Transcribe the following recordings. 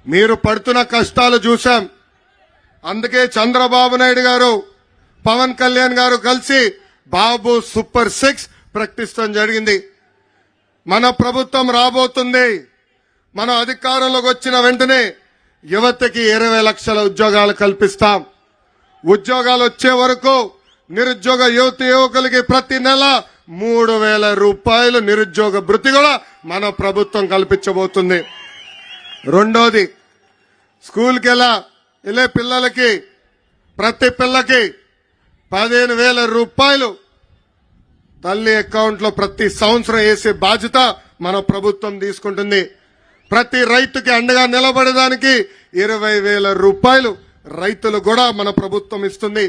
మీరు పడుతున్న కష్టాలు చూశాం. అందుకే చంద్రబాబు నాయుడు గారు, పవన్ కళ్యాణ్ గారు కలిసి బాబు సూపర్ 6 ప్రకటించడం జరిగింది. మన ప్రభుత్వం రాబోతుంది. మన అధికారంలోకి వచ్చిన వెంటనే యువతకి 20 లక్షల ఉద్యోగాలు కల్పిస్తాం. ఉద్యోగాలు వచ్చే వరకు నిరుద్యోగ యువకులకి ప్రతి నెల 3,000 రూపాయలు నిరుద్యోగ భృతి కూడా మన ప్రభుత్వం కల్పించబోతుంది. రెండోది, స్కూల్కి వెళ్ళే పిల్లలకి ప్రతి పిల్లకి 15,000 రూపాయలు తల్లి అకౌంట్లో ప్రతి సంవత్సరం వేసే బాధ్యత మన ప్రభుత్వం తీసుకుంటుంది. ప్రతి రైతుకి అండగా నిలబడడానికి 20,000 రూపాయలు రైతులు కూడా మన ప్రభుత్వం ఇస్తుంది.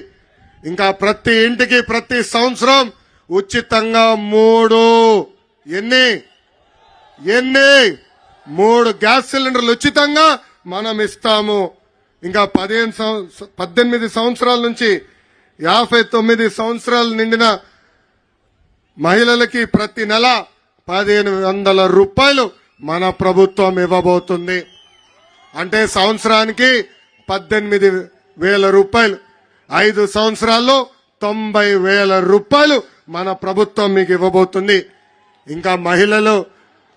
ఇంకా ప్రతి ఇంటికి ప్రతి సంవత్సరం ఉచితంగా 3 గ్యాస్ సిలిండర్లు ఉచితంగా మనం ఇస్తాము. ఇంకా 18 సంవత్సరాల నుంచి 59 సంవత్సరాలు నిండిన మహిళలకి ప్రతి నెల 1,500 రూపాయలు మన ప్రభుత్వం ఇవ్వబోతుంది. అంటే సంవత్సరానికి 18,000 రూపాయలు. 5 సంవత్సరాల్లో 90,000 రూపాయలు మన ప్రభుత్వం మీకు ఇవ్వబోతుంది. ఇంకా మహిళలు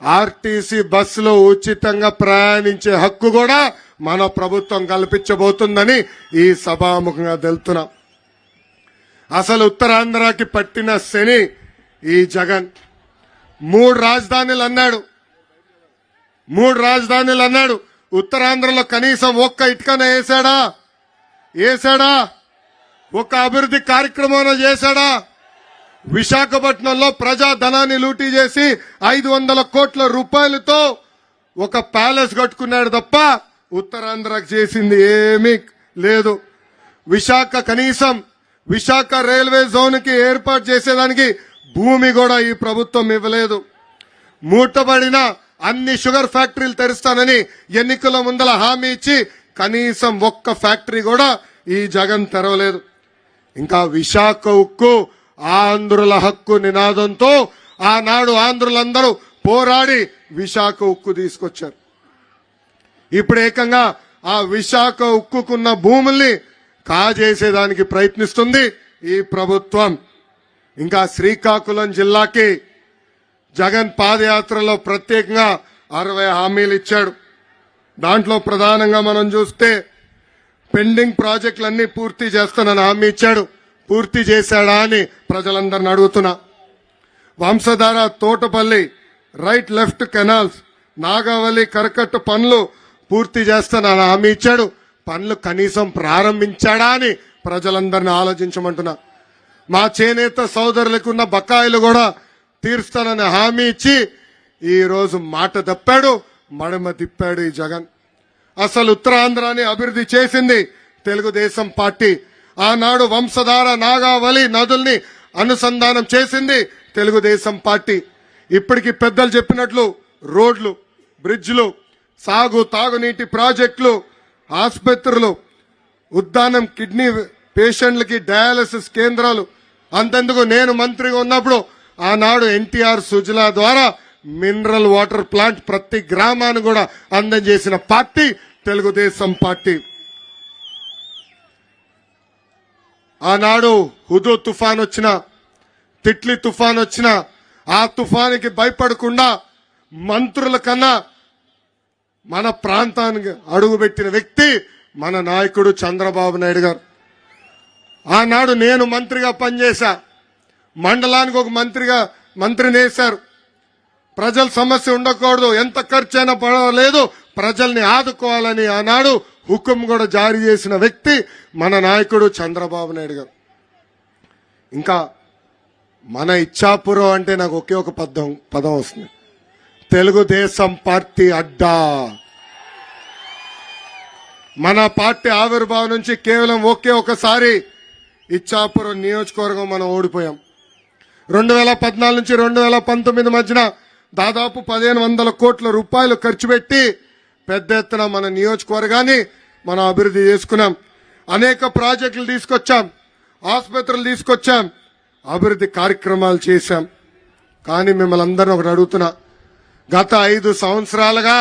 ఆర్టీసీ బస్సులో ఉచితంగా ప్రయాణించే హక్కు కూడా మన ప్రభుత్వం కల్పించబోతుందని ఈ సభాముఖంగా తెలుపుతున్నాం. అసలు ఉత్తరాంధ్రకి పట్టిన శని ఈ జగన్. 3 రాజధానులు అన్నాడు. ఉత్తరాంధ్రలో కనీసం ఒక్క ఇటుకన వేశాడా? ఒక్క అభివృద్ధి కార్యక్రమం చేశాడా? విశాఖపట్నంలో ప్రజాధనాన్ని లూటీ చేసి 500 కోట్ల రూపాయలతో ఒక ప్యాలెస్ కట్టుకున్నాడు తప్ప ఉత్తరాంధ్రకు చేసింది ఏమీ లేదు. విశాఖ రైల్వే జోన్ కి ఏర్పాటు చేసేదానికి భూమి కూడా ఈ ప్రభుత్వం ఇవ్వలేదు. మూటబడిన అన్ని షుగర్ ఫ్యాక్టరీలు తెరుస్తానని ఎన్నికల ముందల హామీ ఇచ్చి కనీసం ఒక్క ఫ్యాక్టరీ కూడా ఈ జగన్ తెరవలేదు. ఇంకా విశాఖ ఉక్కు ఆంధ్రుల హక్కు నినాదంతో ఆనాడు ఆంధ్రులందరూ పోరాడి విశాఖ ఉక్కు తీసుకొచ్చారు. ఇప్పుడు ఏకంగా ఆ విశాఖ ఉక్కుకున్న భూముల్ని కాజేసేదానికి ప్రయత్నిస్తుంది ఈ ప్రభుత్వం. ఇంకా శ్రీకాకుళం జిల్లాకి జగన్ పాదయాత్రలో ప్రత్యేకంగా 60 హామీలు ఇచ్చాడు. దాంట్లో ప్రధానంగా మనం చూస్తే పెండింగ్ ప్రాజెక్టులన్నీ పూర్తి చేస్తానని హామీ ఇచ్చాడు. పూర్తి చేశాడా అని ప్రజలందరిని అడుగుతున్నా. Vamsadhara, Thotapalli, right left canals, Nagavali కరకట్టు పనులు పూర్తి చేస్తానని హామీ ఇచ్చాడు. పనులు కనీసం ప్రారంభించాడా అని ప్రజలందరినీ ఆలోచించమంటున్నా. మా చేనేత సోదరులకు ఉన్న బకాయిలు కూడా తీరుస్తానని హామీ ఇచ్చి ఈ రోజు మాట తప్పాడు, మడమ తిప్పాడు ఈ జగన్. అసలు ఉత్తరాంధ్రాని అభివృద్ధి చేసింది తెలుగుదేశం పార్టీ. ఆనాడు వంశధార, నాగావళి నదుల్ని అనుసంధానం చేసింది తెలుగుదేశం పార్టీ. ఇప్పటికి పెద్దలు చెప్పినట్లు రోడ్లు, బ్రిడ్జ్లు, తాగునీటి ప్రాజెక్టులు, ఆసుపత్రులు, ఉద్దానం కిడ్నీ పేషెంట్లకి డయాలసిస్ కేంద్రాలు. అంతెందుకు నేను మంత్రిగా ఉన్నప్పుడు ఆనాడు ఎన్టీఆర్ సుజలా ద్వారా మినరల్ వాటర్ ప్లాంట్ ప్రతి గ్రామాన్ని కూడా అందజేసిన పార్టీ తెలుగుదేశం పార్టీ. ఆనాడు హుదూ తుఫాన్ వచ్చిన, తిట్లీ తుఫాన్ వచ్చిన, ఆ తుఫానికి భయపడకుండా మంత్రుల కన్నా మన ప్రాంతానికి అడుగుపెట్టిన వ్యక్తి మన నాయకుడు చంద్రబాబు నాయుడు గారు. ఆనాడు నేను మంత్రిగా పనిచేశా. మండలానికి ఒక మంత్రిని వేశారు. ప్రజల సమస్య ఉండకూడదు, ఎంత ఖర్చైనా పర్వాలేదు, ప్రజల్ని ఆదుకోవాలని ఆనాడు హుకుం కూడా జారీ చేసిన వ్యక్తి మన నాయకుడు చంద్రబాబు నాయుడు గారు. ఇంకా మన ఇచ్చాపురం అంటే నాకు ఒకే ఒక పదం వస్తుంది, తెలుగుదేశం పార్టీ అడ్డా. మన పార్టీ ఆవిర్భావం నుంచి కేవలం ఒకే ఒకసారి ఇచ్చాపురం నియోజకవర్గం మనం ఓడిపోయాం. 2014 నుంచి 2019 మధ్యన దాదాపు 1,500 కోట్ల రూపాయలు ఖర్చు పెట్టి పెద్ద ఎత్తున మన నియోజకవర్గాన్ని మనం అభివృద్ధి చేసుకున్నాం. అనేక ప్రాజెక్టులు తీసుకొచ్చాం, ఆసుపత్రులు తీసుకొచ్చాం, అభివృద్ధి కార్యక్రమాలు చేశాం. కానీ మిమ్మల్ని అందరినీ ఒకటి అడుగుతున్నా, గత 5 సంవత్సరాలుగా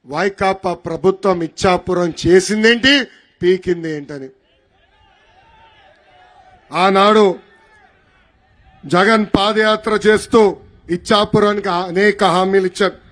వైకాపా ప్రభుత్వం ఇచ్చాపురం చేసిందేంటి, పీకింది ఏంటని. ఆనాడు జగన్ పాదయాత్ర చేస్తూ ఇచ్చాపురానికి అనేక హామీలు ఇచ్చారు.